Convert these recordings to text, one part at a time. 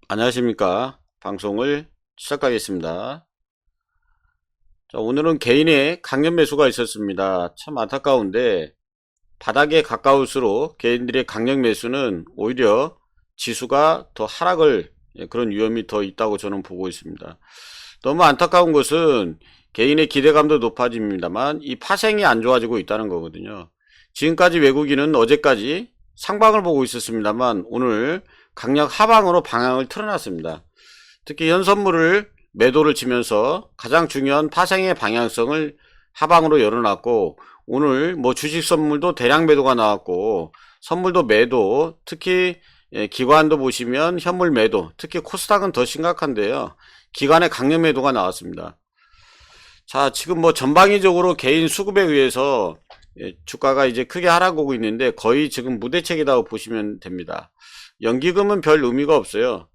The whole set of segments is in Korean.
안녕하십니까. 방송을 시작하겠습니다. 자, 오늘은 개인의 강력 매수가 있었습니다. 참 안타까운데 바닥에 가까울수록 개인들의 강력 매수는 오히려 지수가 더 하락을 그런 위험이 더 있다고 저는 보고 있습니다. 너무 안타까운 것은 개인의 기대감도 높아집니다만 이 파생이 안 좋아지고 있다는 거거든요. 지금까지 외국인은 어제까지 상방을 보고 있었습니다만 오늘 강력 하방으로 방향을 틀어놨습니다. 특히 현선물을 매도를 치면서 가장 중요한 파생의 방향성을 하방으로 열어놨고, 오늘 주식 선물도 대량 매도가 나왔고 선물도 매도, 특히 기관도 보시면 현물 매도, 특히 코스닥은 더 심각한데요. 기관의 강력 매도가 나왔습니다. 자, 지금 전방위적으로 개인 수급에 의해서 주가가 이제 크게 하락하고 있는데 거의 지금 무대책이라고 보시면 됩니다. 연기금은 별 의미가 없어요.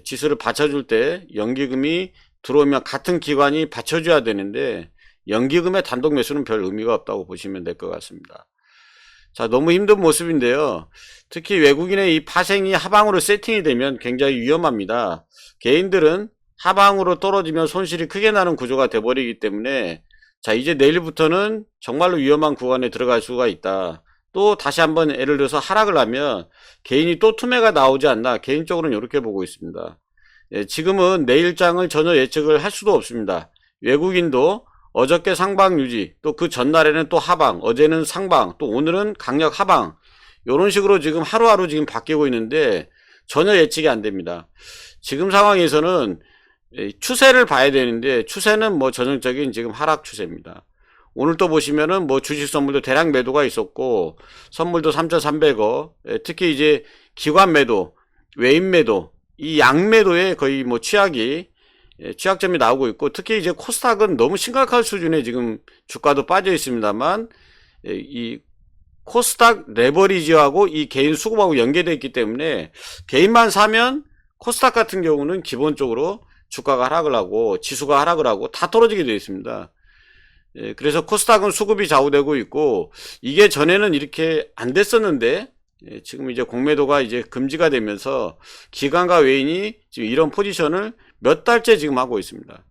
지수를 받쳐줄 때 연기금이 들어오면 같은 기관이 받쳐줘야 되는데 연기금의 단독 매수는 별 의미가 없다고 보시면 될 것 같습니다. 자, 너무 힘든 모습인데요. 특히 외국인의 이 파생이 하방으로 세팅이 되면 굉장히 위험합니다. 개인들은 하방으로 떨어지면 손실이 크게 나는 구조가 돼버리기 때문에, 자, 이제 내일부터는 정말로 위험한 구간에 들어갈 수가 있다. 또 다시 한번 예를 들어서 하락을 하면 개인이 또 투매가 나오지 않나, 개인적으로는 이렇게 보고 있습니다. 지금은 내일장을 전혀 예측을 할 수도 없습니다. 외국인도 어저께 상방 유지, 또 그 전날에는 또 하방, 어제는 상방, 또 오늘은 강력 하방, 이런 식으로 지금 하루하루 지금 바뀌고 있는데 전혀 예측이 안 됩니다. 지금 상황에서는 추세를 봐야 되는데 추세는 전형적인 지금 하락 추세입니다. 오늘 또 보시면은 주식 선물도 대량 매도가 있었고 선물도 3,300억, 특히 이제 기관 매도, 외인 매도, 이 양매도에 거의 취약점이 나오고 있고, 특히 이제 코스닥은 너무 심각한 수준에 지금 주가도 빠져 있습니다만 이 코스닥 레버리지하고 이 개인 수급하고 연계되어 있기 때문에 개인만 사면 코스닥 같은 경우는 기본적으로 주가가 하락을 하고 지수가 하락을 하고 다 떨어지게 되어 있습니다. 그래서 코스닥은 수급이 좌우되고 있고, 이게 전에는 이렇게 안 됐었는데 지금 이제 공매도가 이제 금지가 되면서 기관과 외인이 지금 이런 포지션을 몇 달째 지금 하고 있습니다.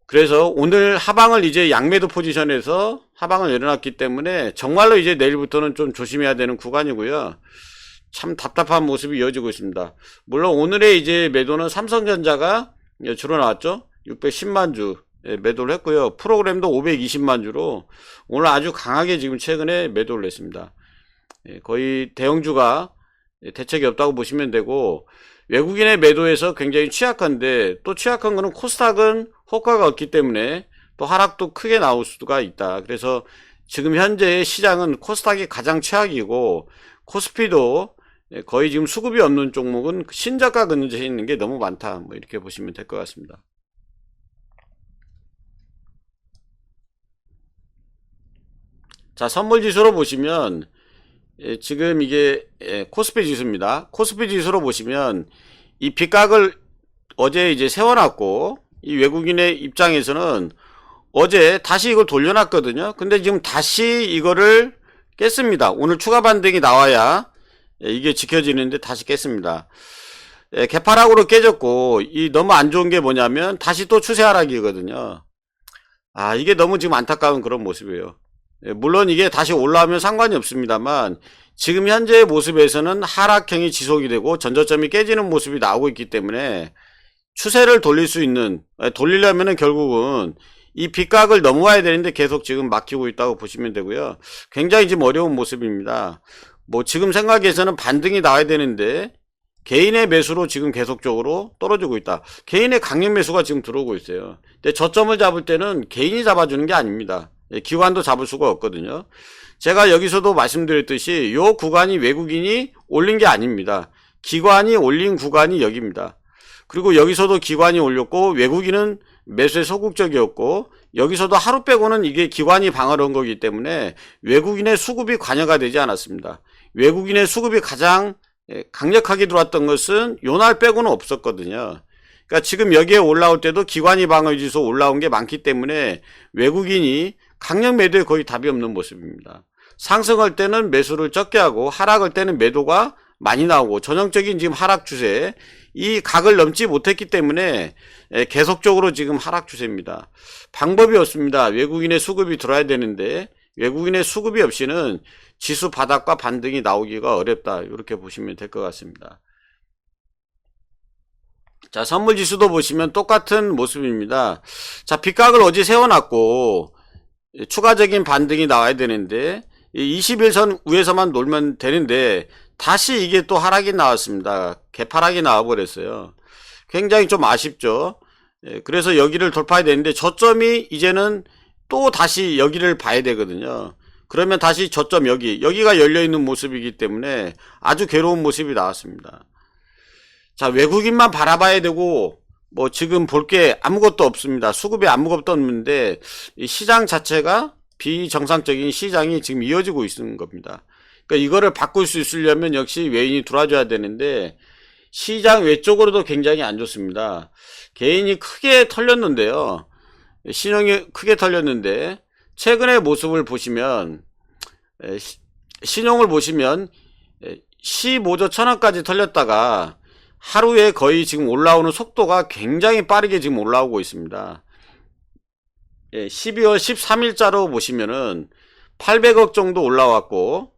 그래서 오늘 하방을 이제 양매도 포지션에서 하방을 내려놨기 때문에 정말로 이제 내일부터는 좀 조심해야 되는 구간이고요. 참 답답한 모습이 이어지고 있습니다. 물론 오늘의 이제 매도는 삼성전자가 주로 나왔죠. 610만 주 매도를 했고요. 프로그램도 520만 주로 오늘 아주 강하게 지금 최근에 매도를 했습니다. 거의 대형주가 대책이 없다고 보시면 되고, 외국인의 매도에서 굉장히 취약한데, 또 취약한 거는 코스닥은 호가가 없기 때문에 또 하락도 크게 나올 수가 있다. 그래서 지금 현재의 시장은 코스닥이 가장 최악이고, 코스피도 거의 지금 수급이 없는 종목은 신저가 근처에 있는 게 너무 많다, 이렇게 보시면 될 것 같습니다. 자, 선물 지수로 보시면 지금 이게 코스피 지수입니다. 코스피 지수로 보시면 이 빗각을 어제 이제 세워놨고, 이 외국인의 입장에서는 어제 다시 이걸 돌려놨거든요. 근데 지금 다시 이거를 깼습니다. 오늘 추가 반등이 나와야 이게 지켜지는데 다시 깼습니다. 개파락으로 깨졌고, 이 너무 안 좋은 게 뭐냐면 다시 또 추세 하락이거든요. 아, 이게 너무 지금 안타까운 그런 모습이에요. 물론 이게 다시 올라오면 상관이 없습니다만 지금 현재의 모습에서는 하락형이 지속이 되고 전저점이 깨지는 모습이 나오고 있기 때문에 추세를 돌릴 수 있는, 돌리려면은 결국은 이 빗각을 넘어와야 되는데 계속 지금 막히고 있다고 보시면 되고요. 굉장히 지금 어려운 모습입니다. 지금 생각에서는 반등이 나와야 되는데 개인의 매수로 지금 계속적으로 떨어지고 있다. 개인의 강력 매수가 지금 들어오고 있어요. 근데 저점을 잡을 때는 개인이 잡아주는 게 아닙니다. 기관도 잡을 수가 없거든요. 제가 여기서도 말씀드렸듯이 이 구간이 외국인이 올린 게 아닙니다. 기관이 올린 구간이 여기입니다. 그리고 여기서도 기관이 올렸고 외국인은 매수에 소극적이었고, 여기서도 하루 빼고는 이게 기관이 방어를 한 거기 때문에 외국인의 수급이 관여가 되지 않았습니다. 외국인의 수급이 가장 강력하게 들어왔던 것은 요날 빼고는 없었거든요. 그러니까 지금 여기에 올라올 때도 기관이 방어지수 올라온 게 많기 때문에 외국인이 강력 매도에 거의 답이 없는 모습입니다. 상승할 때는 매수를 적게 하고 하락할 때는 매도가 많이 나오고 전형적인 지금 하락 추세, 이 각을 넘지 못했기 때문에 계속적으로 지금 하락 추세입니다. 방법이 없습니다. 외국인의 수급이 들어와야 되는데 외국인의 수급이 없이는 지수 바닥과 반등이 나오기가 어렵다. 이렇게 보시면 될 것 같습니다. 자, 선물지수도 보시면 똑같은 모습입니다. 자, 빗각을 어제 세워놨고 추가적인 반등이 나와야 되는데 21선 위에서만 놀면 되는데 다시 이게 또 하락이 나왔습니다. 개파락이 나와버렸어요. 굉장히 좀 아쉽죠. 그래서 여기를 돌파해야 되는데 저점이 이제는 또 다시 여기를 봐야 되거든요. 그러면 다시 저점 여기가 열려있는 모습이기 때문에 아주 괴로운 모습이 나왔습니다. 자, 외국인만 바라봐야 되고 뭐 지금 볼 게 아무것도 없습니다. 수급이 아무것도 없는데 이 시장 자체가 비정상적인 시장이 지금 이어지고 있는 겁니다. 그러니까 이거를 바꿀 수 있으려면 역시 외인이 들어와줘야 되는데 시장 외쪽으로도 굉장히 안 좋습니다. 개인이 크게 털렸는데요. 신용이 크게 털렸는데 최근의 모습을 보시면 신용을 보시면 15조 1000원까지 털렸다가 하루에 거의 지금 올라오는 속도가 굉장히 빠르게 지금 올라오고 있습니다. 12월 13일자로 보시면은 800억 정도 올라왔고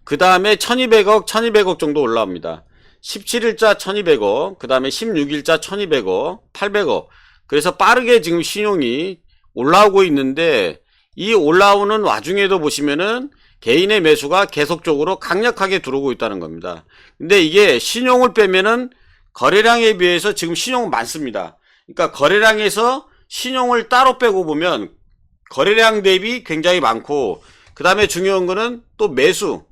그 다음에 1200억 1200억 정도 올라옵니다. 17일자 1200억 그 다음에 16일자 1200억 800억 그래서 빠르게 지금 신용이 올라오고 있는데 이 올라오는 와중에도 보시면은 개인의 매수가 계속적으로 강력하게 들어오고 있다는 겁니다. 근데 이게 신용을 빼면은 거래량에 비해서 지금 신용은 많습니다. 그러니까 거래량에서 신용을 따로 빼고 보면 거래량 대비 굉장히 많고 그 다음에 중요한 거는 또 매수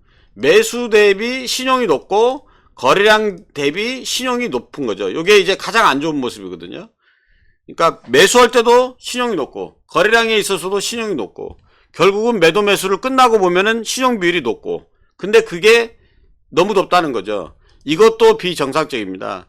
대비 신용이 높고 거래량 대비 신용이 높은 거죠. 이게 이제 가장 안 좋은 모습이거든요. 그러니까 매수할 때도 신용이 높고 거래량에 있어서도 신용이 높고 결국은 매도 매수를 끝나고 보면은 신용 비율이 높고 근데 그게 너무 높다는 거죠. 이것도 비정상적입니다.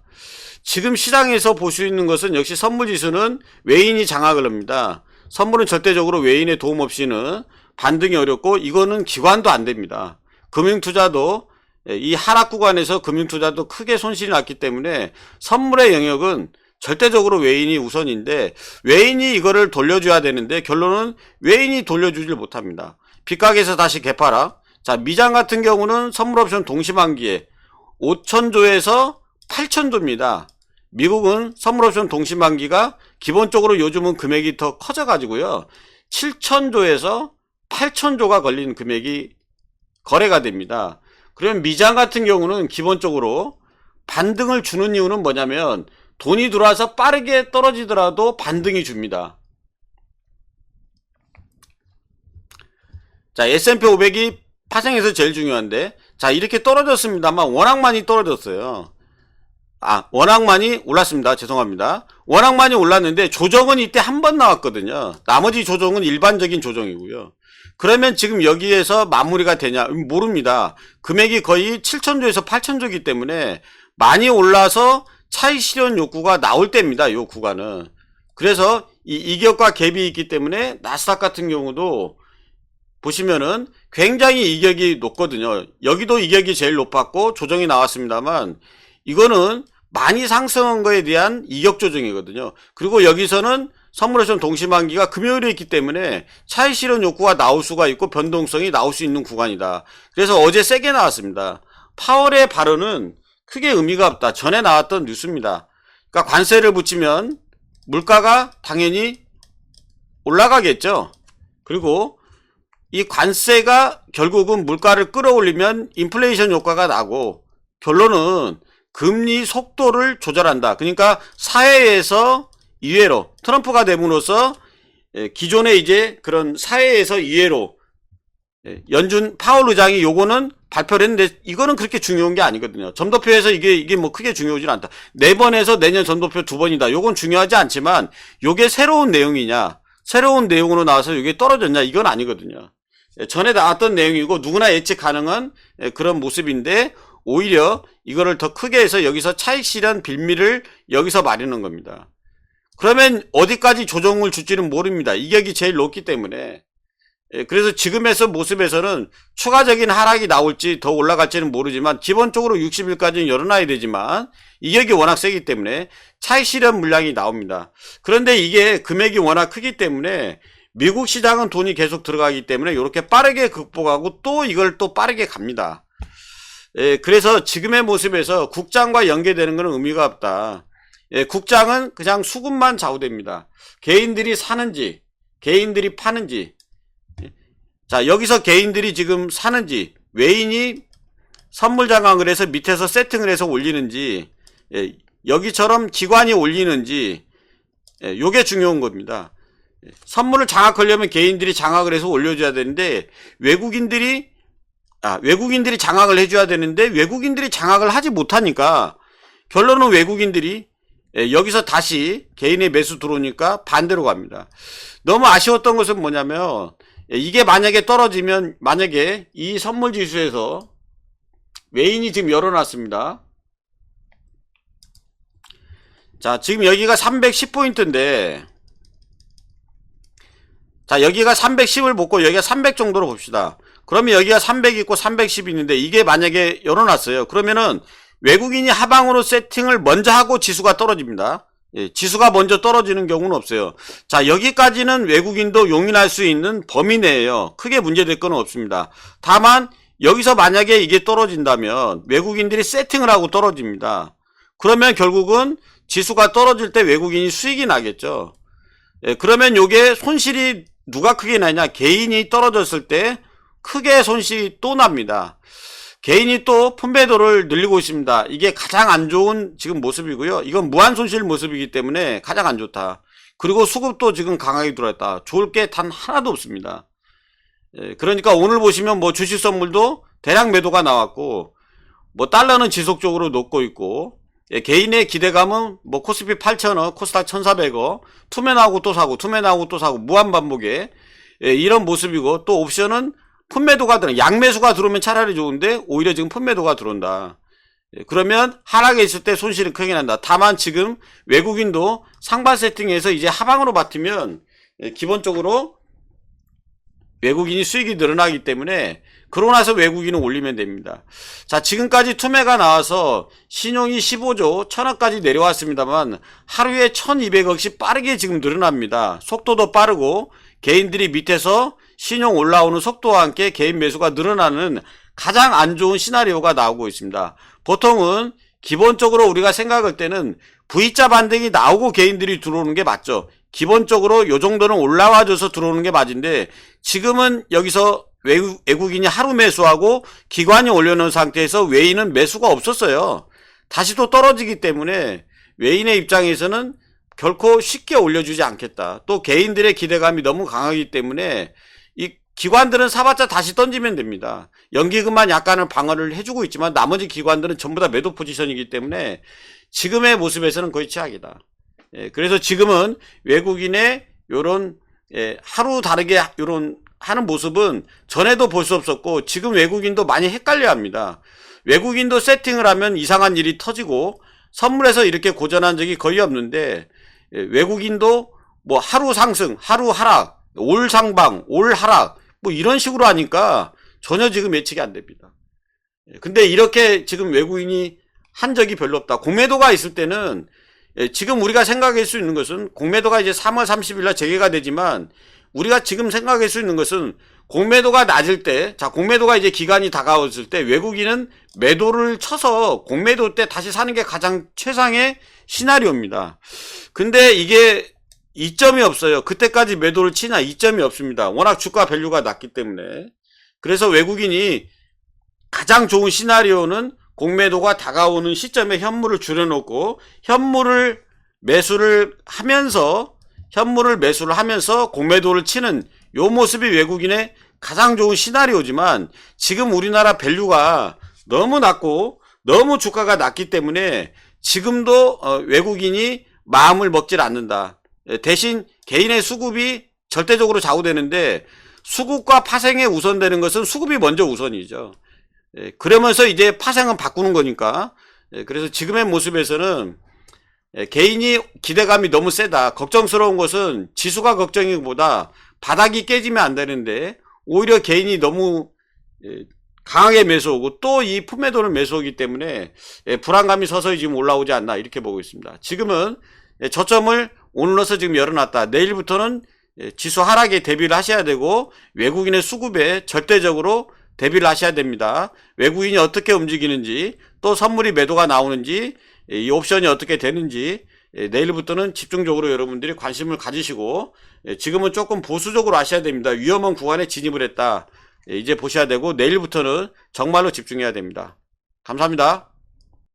지금 시장에서 볼 수 있는 것은 역시 선물지수는 외인이 장악을 합니다. 선물은 절대적으로 외인의 도움 없이는 반등이 어렵고 이거는 기관도 안 됩니다. 금융투자도 이 하락 구간에서 금융투자도 크게 손실이 났기 때문에 선물의 영역은 절대적으로 외인이 우선인데 외인이 이거를 돌려줘야 되는데 결론은 외인이 돌려주질 못합니다. 빗각에서 다시 개파락. 자, 미장 같은 경우는 선물옵션 동시만기에 5천조에서 8천조입니다. 미국은 선물옵션 동시만기가 기본적으로 요즘은 금액이 더 커져 가지고요 7천조에서 8천조가 걸린 금액이 거래가 됩니다. 그러면 미장 같은 경우는 기본적으로 반등을 주는 이유는 뭐냐면 돈이 들어와서 빠르게 떨어지더라도 반등이 줍니다. 자, S&P 500이 파생에서 제일 중요한데 자, 이렇게 떨어졌습니다만 워낙 많이 떨어졌어요. 워낙 많이 올랐습니다. 죄송합니다. 워낙 많이 올랐는데 조정은 이때 한 번 나왔거든요. 나머지 조정은 일반적인 조정이고요. 그러면 지금 여기에서 마무리가 되냐? 모릅니다. 금액이 거의 7천조에서 8천조이기 때문에 많이 올라서 차익 실현 욕구가 나올 때입니다. 이 구간은. 그래서 이 이격과 갭이 있기 때문에 나스닥 같은 경우도 보시면은 굉장히 이격이 높거든요. 여기도 이격이 제일 높았고 조정이 나왔습니다만 이거는 많이 상승한 거에 대한 이격 조정이거든요. 그리고 여기서는 선물옵션 동시만기가 금요일에 있기 때문에 차익 실현 욕구가 나올 수가 있고 변동성이 나올 수 있는 구간이다. 그래서 어제 세게 나왔습니다. 파월의 발언은 크게 의미가 없다. 전에 나왔던 뉴스입니다. 그러니까 관세를 붙이면 물가가 당연히 올라가겠죠. 그리고 이 관세가 결국은 물가를 끌어올리면 인플레이션 효과가 나고 결론은 금리 속도를 조절한다. 그러니까 사회에서 이외로 트럼프가 됨으로써 기존에 이제 그런 사회에서 이외로 연준 파월 의장이 요거는 발표를 했는데 이거는 그렇게 중요한 게 아니거든요. 점도표에서 이게 뭐 크게 중요하진 않다. 4번에서 내년 점도표 2번이다. 요건 중요하지 않지만 요게 새로운 내용이냐 새로운 내용으로 나와서 이게 떨어졌냐 이건 아니거든요. 전에 나왔던 내용이고 누구나 예측 가능한 그런 모습인데 오히려 이거를 더 크게 해서 여기서 차익 실현 빌미를 여기서 마련한 겁니다. 그러면 어디까지 조정을 줄지는 모릅니다. 이격이 제일 높기 때문에 그래서 지금에서 모습에서는 추가적인 하락이 나올지 더 올라갈지는 모르지만 기본적으로 60일까지는 열어놔야 되지만 이격이 워낙 세기 때문에 차익 실현 물량이 나옵니다. 그런데 이게 금액이 워낙 크기 때문에 미국 시장은 돈이 계속 들어가기 때문에 이렇게 빠르게 극복하고 또 이걸 또 빠르게 갑니다. 그래서 지금의 모습에서 국장과 연계되는 것은 의미가 없다. 국장은 그냥 수급만 좌우됩니다. 개인들이 사는지 개인들이 파는지, 자 여기서 개인들이 지금 사는지 외인이 선물 장악을 해서 밑에서 세팅을 해서 올리는지, 여기처럼 기관이 올리는지, 요게 중요한 겁니다. 선물을 장악하려면 개인들이 장악을 해서 올려줘야 되는데 외국인들이 장악을 해줘야 되는데 외국인들이 장악을 하지 못하니까 결론은 외국인들이 여기서 다시 개인의 매수 들어오니까 반대로 갑니다. 너무 아쉬웠던 것은 뭐냐면 이게 만약에 떨어지면, 만약에 이 선물 지수에서 외인이 지금 열어놨습니다. 자 지금 여기가 310포인트인데, 자 여기가 310을 먹고 여기가 300 정도로 봅시다. 그러면 여기가 300 있고 310 있는데 이게 만약에 열어놨어요. 그러면은 외국인이 하방으로 세팅을 먼저 하고 지수가 떨어집니다. 지수가 먼저 떨어지는 경우는 없어요. 자 여기까지는 외국인도 용인할 수 있는 범위 내에요. 크게 문제될 건 없습니다. 다만 여기서 만약에 이게 떨어진다면 외국인들이 세팅을 하고 떨어집니다. 그러면 결국은 지수가 떨어질 때 외국인이 수익이 나겠죠. 그러면 요게 손실이 누가 크게 나냐, 개인이 떨어졌을 때 크게 손실이 또 납니다. 개인이 또 분배도를 늘리고 있습니다. 이게 가장 안 좋은 지금 모습이고요. 이건 무한 손실 모습이기 때문에 가장 안 좋다. 그리고 수급도 지금 강하게 들어왔다. 좋을 게 단 하나도 없습니다. 그러니까 오늘 보시면 뭐 주식 선물도 대량 매도가 나왔고, 뭐 달러는 지속적으로 높고 있고, 개인의 기대감은 뭐 코스피 8,000원, 코스닥 1,400원, 투매나오고 또 사고, 투매나오고 또 사고, 무한 반복에 이런 모습이고, 또 옵션은 품매도가 들어, 양매수가 들어오면 차라리 좋은데 오히려 지금 품매도가 들어온다. 그러면 하락에 있을 때 손실은 크게 난다. 다만 지금 외국인도 상반 세팅에서 이제 하방으로 바뀌면 기본적으로 외국인이 수익이 늘어나기 때문에 그러고 나서 외국인은 올리면 됩니다. 자 지금까지 투매가 나와서 신용이 15조 1000억까지 내려왔습니다만 하루에 1200억씩 빠르게 지금 늘어납니다. 속도도 빠르고 개인들이 밑에서 신용 올라오는 속도와 함께 개인 매수가 늘어나는 가장 안 좋은 시나리오가 나오고 있습니다. 보통은 기본적으로 우리가 생각할 때는 V자 반등이 나오고 개인들이 들어오는 게 맞죠. 기본적으로 요 정도는 올라와줘서 들어오는 게 맞은데 지금은 여기서 외국인이 하루 매수하고 기관이 올려놓은 상태에서 외인은 매수가 없었어요. 다시 또 떨어지기 때문에 외인의 입장에서는 결코 쉽게 올려주지 않겠다. 또 개인들의 기대감이 너무 강하기 때문에 이 기관들은 사봤자 다시 던지면 됩니다. 연기금만 약간은 방어를 해주고 있지만 나머지 기관들은 전부 다 매도 포지션이기 때문에 지금의 모습에서는 거의 최악이다. 그래서 지금은 외국인의 요런 하루 다르게 요런 하는 모습은 전에도 볼 수 없었고 지금 외국인도 많이 헷갈려 합니다. 외국인도 세팅을 하면 이상한 일이 터지고 선물에서 이렇게 고전한 적이 거의 없는데 외국인도 뭐 하루 상승, 하루 하락, 올 상방, 올 하락 뭐 이런 식으로 하니까 전혀 지금 예측이 안 됩니다. 근데 이렇게 지금 외국인이 한 적이 별로 없다. 공매도가 있을 때는 지금 우리가 생각할 수 있는 것은 공매도가 이제 3월 30일날 재개가 되지만 우리가 지금 생각할 수 있는 것은 공매도가 낮을 때, 자 공매도가 이제 기간이 다가왔을 때 외국인은 매도를 쳐서 공매도 때 다시 사는 게 가장 최상의 시나리오입니다. 근데 이게 이점이 없어요. 그때까지 매도를 치냐 이점이 없습니다. 워낙 주가 밸류가 낮기 때문에. 그래서 외국인이 가장 좋은 시나리오는 공매도가 다가오는 시점에 현물을 줄여놓고 현물을 매수를 하면서 공매도를 치는 요 모습이 외국인의 가장 좋은 시나리오지만 지금 우리나라 밸류가 너무 낮고 너무 주가가 낮기 때문에 지금도 외국인이 마음을 먹질 않는다. 대신 개인의 수급이 절대적으로 좌우되는데 수급과 파생에 우선되는 것은 수급이 먼저 우선이죠. 그러면서 이제 파생은 바꾸는 거니까. 그래서 지금의 모습에서는 개인이 기대감이 너무 세다. 걱정스러운 것은 지수가 걱정이보다 바닥이 깨지면 안 되는데 오히려 개인이 너무 강하게 매수오고 또 이 풋매도를 매수오기 때문에 불안감이 서서히 지금 올라오지 않나 이렇게 보고 있습니다. 지금은 저점을 오늘로서 지금 열어놨다. 내일부터는 지수 하락에 대비를 하셔야 되고 외국인의 수급에 절대적으로 대비를 하셔야 됩니다. 외국인이 어떻게 움직이는지 또 선물이 매도가 나오는지 이 옵션이 어떻게 되는지 내일부터는 집중적으로 여러분들이 관심을 가지시고 지금은 조금 보수적으로 하셔야 됩니다. 위험한 구간에 진입을 했다. 이제 보셔야 되고 내일부터는 정말로 집중해야 됩니다. 감사합니다.